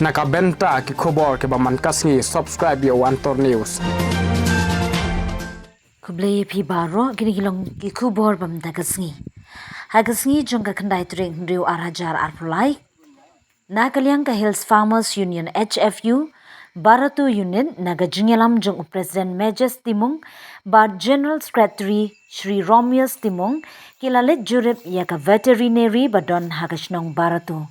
Nakabenta ki khobor ke baman kasngi subscribe yo Antor News. Kublai pi baro gini gilong ki kubor bam dagasngi. Hagasngi jongka kendai turing riu arajar arpulai. Nakaliang ka Hills Farmers Union HFU Baratu Union naga jingelam jong President Majes Timung bar General Secretary Shri Romius Timung kilalit jurip ya ka veterinary badon hagasnong Baratu.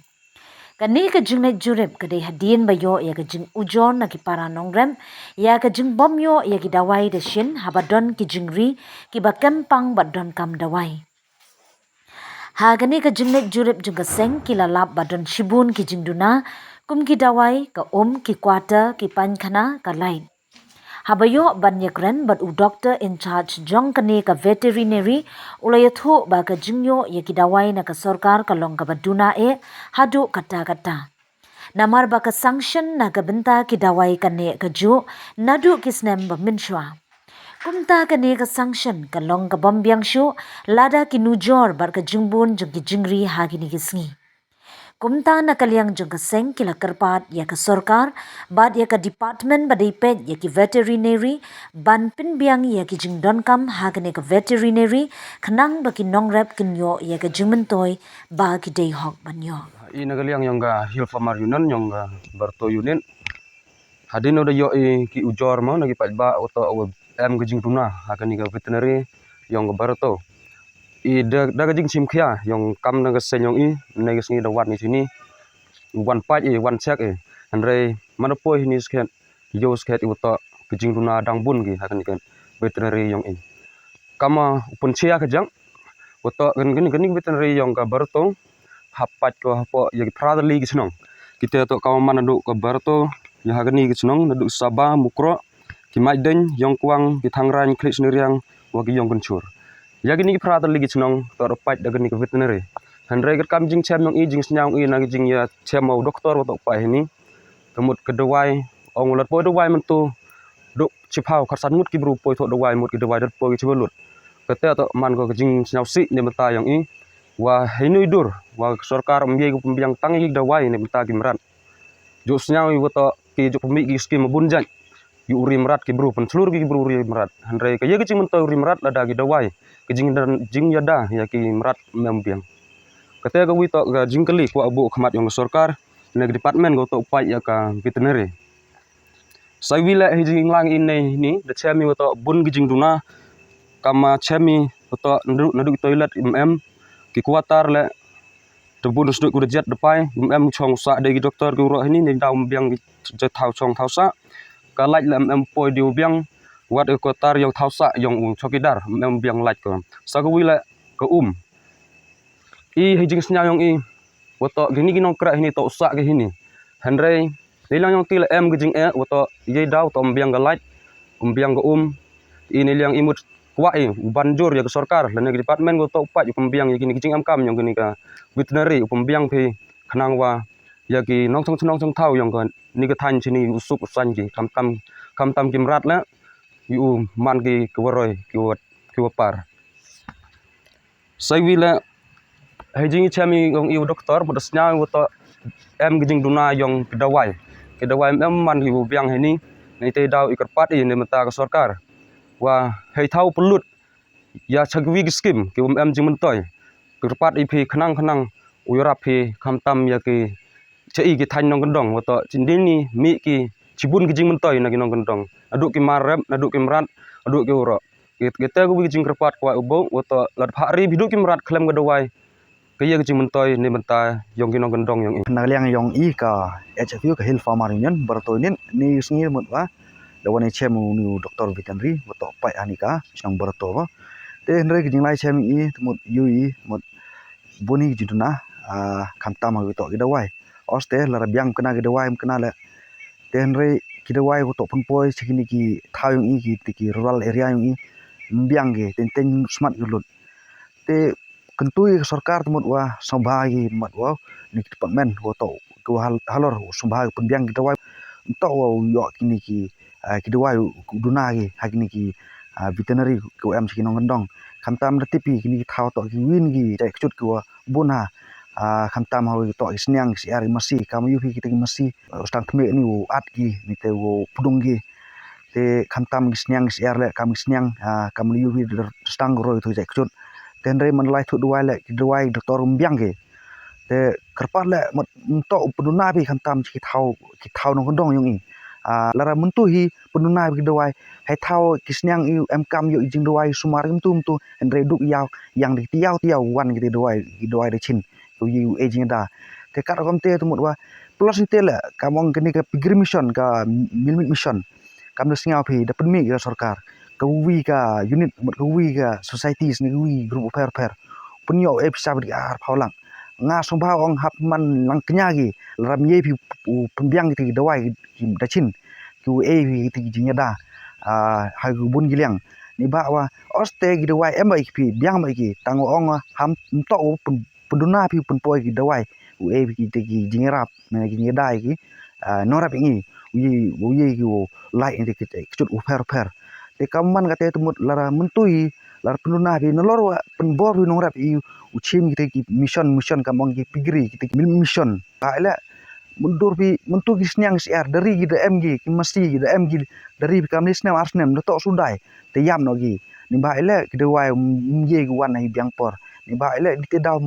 Kani ka jing na jurip ka day hadin bayo ya ka jing ujon na ki para nongrem ya ka jing bomyo ya ki dawai da shin habadon ki jingri ki ba kempang badon kam dawai. Ha kani ka jing na jurip jung ka seng ki lalap badon shibun ki jing duna kum ki dawai ka ki kwata ki pankhana ka lain. Habayo banyakren bad u doctor in charge jong kani ka veterinary ulayathu ba ka jingyo ya ki dawai na ka sarkar ka long ka baduna hadu kata-kata. Namar ba ka sanction na ka benta ki dawai kani ka ju nadu kisnem ba minshwa. Kumta kani ka sanction ka long ka bombyang shu lada ki nujor bar ka jingbun jong ki jingri ha kini kisngi. Kumta na kaliang jong kaseng kila kerpat ya ka sorkar bad ya ka department badai pet ya ki veterinary ban pinbiang ya ki jing donkam hagane ka veterinary khnang ba ki nongrep kinyo ya ka jingmentoy ba ki day hok banyo. I nagaliang yung Hill Farmer Union yung Barto Union. Hadin oda yo ki ujor mo nagipad ba oto em gajing tuna hakani ka veterinary yung Barto. I daga jing simkhia yung kam naga senyong naga singi da wat ni sini one part one check andre manapo hini sket yo sket oto gajing tuna dangbun ki hakani ka veterinary yung kama upun cia kajang oto gani veterinary yung ka Barto hapat ko hapo yagi prada ligi senong kita to kawan mana duk ke Barto ya hagani ke senong naduk Sabah Mukro ki maiden yang kuang ki thangran klik seniriang wagi yang kencur yagi ni prada ligi senong to rapat dagani ke veterinary handrai ker kam jing chem yang jing senyang nagi jing ya chemo doktor to pa ini kemut ke dewai ong lat po dewai mentu duk chipau kharsan mut ki bru po to dewai mut ki dewai dat po ki chibulut kete to man ko jing senyau si ni meta yang wah ini dur wah sarkar ambiai ku pembiang tangi dawai ni benta ki merat jo senyau woto ki jo pemi ki skim bunjan yu uri merat ki bru pen seluruh ki bru uri merat handrai ka ye ki cing mento uri merat lada ki dawai ki jing yada ya ki merat membiang kata ka wi to ga jing kali ku abu khmat yang sarkar neg department go to upai ya ka veterinary sai wila hijing lang ini da chemi woto bun ki jing duna kama chemi woto nadu toilet ki kuatar le tebun sduk ku jet depai chong sa de doktor ku ro ini ni daum biang je thau chong thau sa ka laj le poi diu biang wat kuatar yang thau sa yang chokidar biang laj ko sa ku wile ko i hijing snya yang woto gini ginong kra ini to sa ke ini handrai nilang yang til gijing woto ye daw to biang ga laj biang ga ini liang imut kuat banjur ya ke sarkar dan negeri department go to upat pembiang ya gini gijing kam yang gini ka veterinary pembiang pe khnang wa ya ki nong song thau yang kan ni ka than chini usup usan ki kam tam kimrat la yu man ki kwaroi ki par sai wila hejing chami gong iu doktor bodasnya woto gijing duna yang kedawai man ki biang ini ni te daw ikerpat ni meta ke sarkar wah hei thau pelut ya chagwi skim ki jing mentoy kerpat ipi khnang uyra phi khamtam ya ki chei ki than nong gendong woto cindini mi ki cibun ki jing mentoy na ki nong gendong aduk ki marep aduk ki merat aduk ki uro kita ku jing kerpat kwa ubo woto lat phari biduk ki merat klem gadawai ke ye ki jing mentoy ni benta yong ki nong gendong yang nagaliang yong ka HFU ka Hill Farmer Union Barto ni sngir mutwa dawan chemu ni doktor veterinary woto pai anika sinong Barto ba te ndre ki jinglai chem mut mut boni jiduna khamta ma to gidawai oste lara biang kena gidawai kena le te ndre gidawai woto pungpoi sikini ki thayung ki rural area yung biang ge ten smart gulut te kentui sarkar temut wa sambagi mat wa ni department woto ku halor sambagi penbiang gidawai to yo kini ki kidawai duna ge hakini ki veterinary ku sikino ngendong khamtam tipi kini thau to ki win gi dai chut ku buna khantam hawi to isnyang si ari masi kamu yuhi kita masi stang kme ni wo at gi ni te wo pudung gi te khantam isnyang si ar le kam isnyang kamu yuhi stang roi tu jai kchut tenre man lai thu duai doktor umbyang ge te kerpat le to peduna bi khantam ki thau no kondong yung i lara muntu hi peduna bi duai hai thau kisnyang yu em kam yu jing duai sumar tu endre duk yaw yang di tiaw wan gi duai de chin yu aging da te kar kom te tumut wa plus te le kamong kini ka pigri mission ka milmit mission kam singa phi da penmi ga sarkar ka wi ka unit ka wi ka societies ni wi group fair punyo e pisa bi ar phaulang nga sombha ong hap man lang knya gi ram ye phi pembyang ti dawai ki da chin ku e ti jinya da ha gu bun gilyang ni ba wa oste gi dawai em ai phi byang mai gi tang ong ham to penduna pi penpoi gi dawai u e gi ti gi jingrap na gi ngedai gi norap ngi wi gi lai ni ki chut u fer te kaman ka te tumut lara mentui lar penduna pi nolor wa penbor wi norap i uchim gi mission kamong gi pigri gi mission ba la mundur pi mentu gi snyang siar dari gi da mg ki mesti gi da mg dari kamni snam arsnem to sundai te yam no gi ni ba la ki dawai ye gi wan ai byang por ni ba ile di daw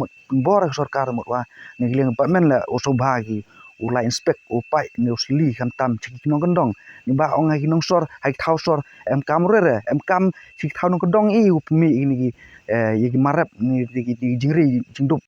bor sarkar mot wa ni gliang pa men la usobha gi ula inspect upai ni usli kan tam chiki nong kendong ni ba ong gi nong sor hai thau sor em kam re em kam chiki thau nong kendong i upmi ni gi ye gi marap ni gi jingri jingdup